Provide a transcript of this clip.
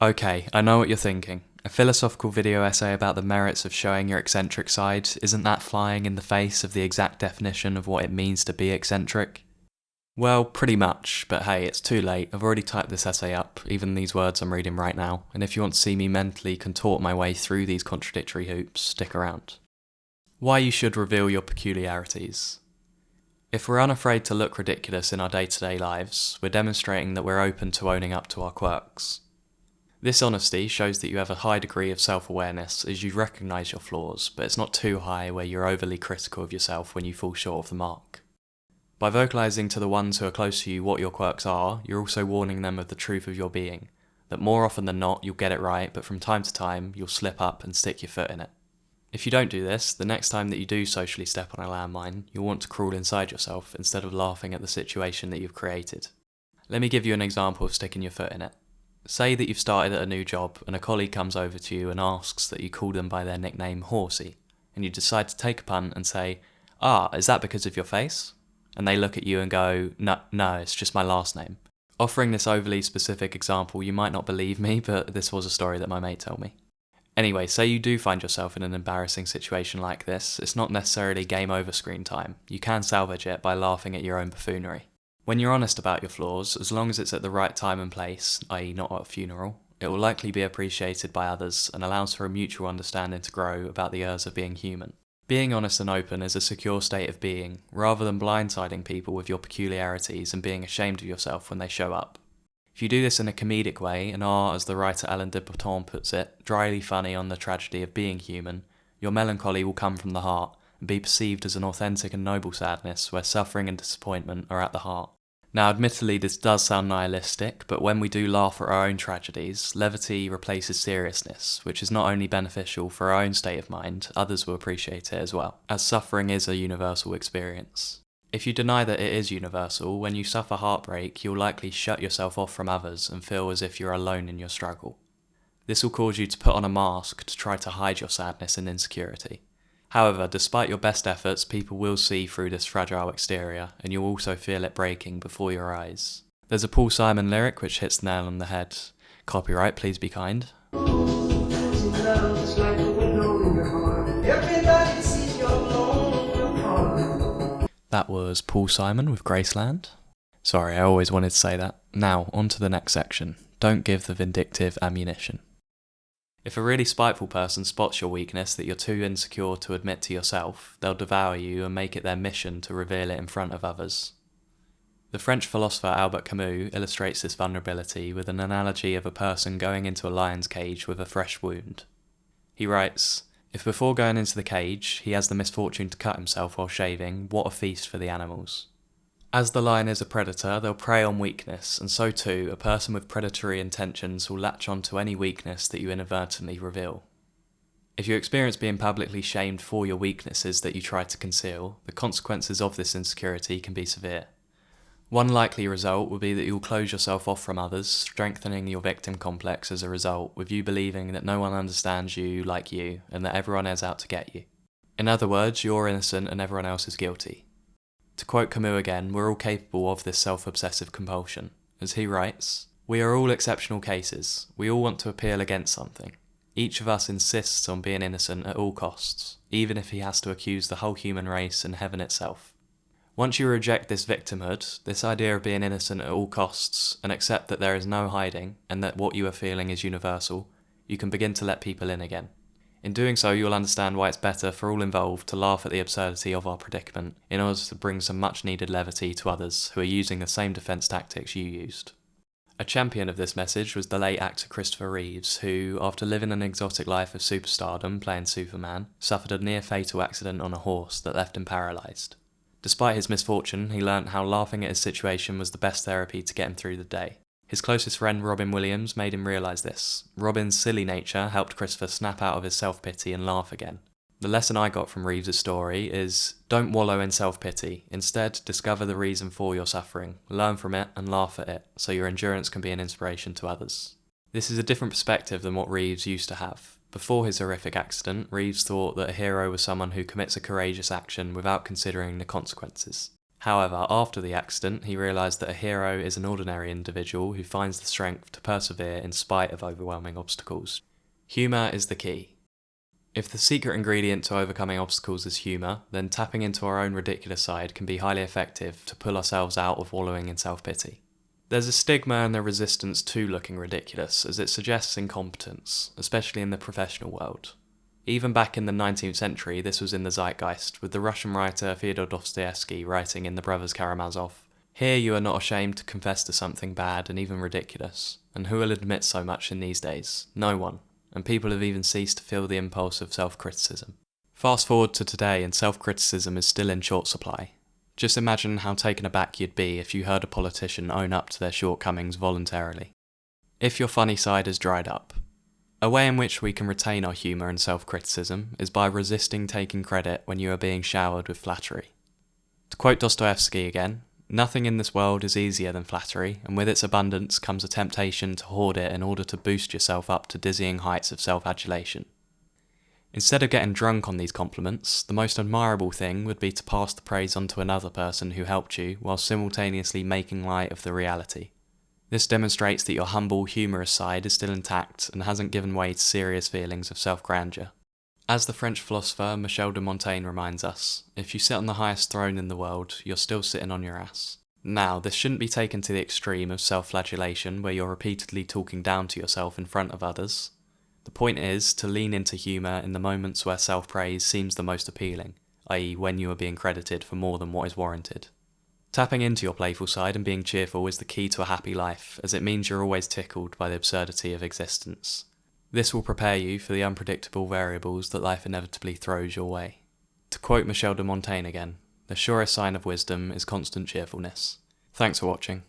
Okay, I know what you're thinking. A philosophical video essay about the merits of showing your eccentric side, isn't that flying in the face of the exact definition of what it means to be eccentric? Well, pretty much, but hey, it's too late. I've already typed this essay up, even these words I'm reading right now, and if you want to see me mentally contort my way through these contradictory hoops, stick around. Why you should reveal your peculiarities. If we're unafraid to look ridiculous in our day-to-day lives, we're demonstrating that we're open to owning up to our quirks. This honesty shows that you have a high degree of self-awareness as you recognise your flaws, but it's not too high where you're overly critical of yourself when you fall short of the mark. By vocalising to the ones who are close to you what your quirks are, you're also warning them of the truth of your being, that more often than not you'll get it right, but from time to time you'll slip up and stick your foot in it. If you don't do this, the next time that you do socially step on a landmine, you'll want to crawl inside yourself instead of laughing at the situation that you've created. Let me give you an example of sticking your foot in it. Say that you've started at a new job and a colleague comes over to you and asks that you call them by their nickname Horsey, and you decide to take a punt and say, is that because of your face? And they look at you and go, no, it's just my last name. Offering this overly specific example, you might not believe me, but this was a story that my mate told me. Anyway, say you do find yourself in an embarrassing situation like this, it's not necessarily game over screen time. You can salvage it by laughing at your own buffoonery. When you're honest about your flaws, as long as it's at the right time and place, i.e. not at a funeral, it will likely be appreciated by others and allows for a mutual understanding to grow about the urge of being human. Being honest and open is a secure state of being, rather than blindsiding people with your peculiarities and being ashamed of yourself when they show up. If you do this in a comedic way and are, as the writer Alain de Botton puts it, dryly funny on the tragedy of being human, your melancholy will come from the heart and be perceived as an authentic and noble sadness where suffering and disappointment are at the heart. Now, admittedly, this does sound nihilistic, but when we do laugh at our own tragedies, levity replaces seriousness, which is not only beneficial for our own state of mind, others will appreciate it as well, as suffering is a universal experience. If you deny that it is universal, when you suffer heartbreak, you'll likely shut yourself off from others and feel as if you're alone in your struggle. This will cause you to put on a mask to try to hide your sadness and insecurity. However, despite your best efforts, people will see through this fragile exterior, and you'll also feel it breaking before your eyes. There's a Paul Simon lyric which hits the nail on the head. Copyright, please be kind. That was Paul Simon with Graceland. Sorry, I always wanted to say that. Now, on to the next section. Don't give the vindictive ammunition. If a really spiteful person spots your weakness that you're too insecure to admit to yourself, they'll devour you and make it their mission to reveal it in front of others. The French philosopher Albert Camus illustrates this vulnerability with an analogy of a person going into a lion's cage with a fresh wound. He writes, "If before going into the cage, he has the misfortune to cut himself while shaving, what a feast for the animals." As the lion is a predator, they'll prey on weakness, and so too, a person with predatory intentions will latch on to any weakness that you inadvertently reveal. If you experience being publicly shamed for your weaknesses that you try to conceal, the consequences of this insecurity can be severe. One likely result will be that you'll close yourself off from others, strengthening your victim complex as a result, with you believing that no one understands you like you, and that everyone is out to get you. In other words, you're innocent and everyone else is guilty. To quote Camus again, we're all capable of this self-obsessive compulsion. As he writes, "We are all exceptional cases. We all want to appeal against something. Each of us insists on being innocent at all costs, even if he has to accuse the whole human race and heaven itself. Once you reject this victimhood, this idea of being innocent at all costs, and accept that there is no hiding, and that what you are feeling is universal, you can begin to let people in again. In doing so, you'll understand why it's better for all involved to laugh at the absurdity of our predicament, in order to bring some much-needed levity to others who are using the same defence tactics you used." A champion of this message was the late actor Christopher Reeves, who, after living an exotic life of superstardom playing Superman, suffered a near-fatal accident on a horse that left him paralysed. Despite his misfortune, he learnt how laughing at his situation was the best therapy to get him through the day. His closest friend Robin Williams made him realise this. Robin's silly nature helped Christopher snap out of his self-pity and laugh again. The lesson I got from Reeves' story is, don't wallow in self-pity. Instead, discover the reason for your suffering, learn from it and laugh at it, so your endurance can be an inspiration to others. This is a different perspective than what Reeves used to have. Before his horrific accident, Reeves thought that a hero was someone who commits a courageous action without considering the consequences. However, after the accident, he realised that a hero is an ordinary individual who finds the strength to persevere in spite of overwhelming obstacles. Humour is the key. If the secret ingredient to overcoming obstacles is humour, then tapping into our own ridiculous side can be highly effective to pull ourselves out of wallowing in self-pity. There's a stigma and a resistance to looking ridiculous, as it suggests incompetence, especially in the professional world. Even back in the 19th century, this was in the zeitgeist, with the Russian writer Fyodor Dostoevsky writing in The Brothers Karamazov, "Here you are not ashamed to confess to something bad and even ridiculous, and who will admit so much in these days? No one, and people have even ceased to feel the impulse of self-criticism." Fast forward to today and self-criticism is still in short supply. Just imagine how taken aback you'd be if you heard a politician own up to their shortcomings voluntarily. If your funny side has dried up. A way in which we can retain our humour and self-criticism is by resisting taking credit when you are being showered with flattery. To quote Dostoevsky again, "Nothing in this world is easier than flattery, and with its abundance comes a temptation to hoard it in order to boost yourself up to dizzying heights of self-adulation." Instead of getting drunk on these compliments, the most admirable thing would be to pass the praise on to another person who helped you while simultaneously making light of the reality. This demonstrates that your humble, humorous side is still intact and hasn't given way to serious feelings of self-grandeur. As the French philosopher Michel de Montaigne reminds us, if you sit on the highest throne in the world, you're still sitting on your ass. Now, this shouldn't be taken to the extreme of self-flagellation where you're repeatedly talking down to yourself in front of others. The point is to lean into humour in the moments where self-praise seems the most appealing, i.e. when you are being credited for more than what is warranted. Tapping into your playful side and being cheerful is the key to a happy life, as it means you're always tickled by the absurdity of existence. This will prepare you for the unpredictable variables that life inevitably throws your way. To quote Michel de Montaigne again, "The surest sign of wisdom is constant cheerfulness." Thanks for watching.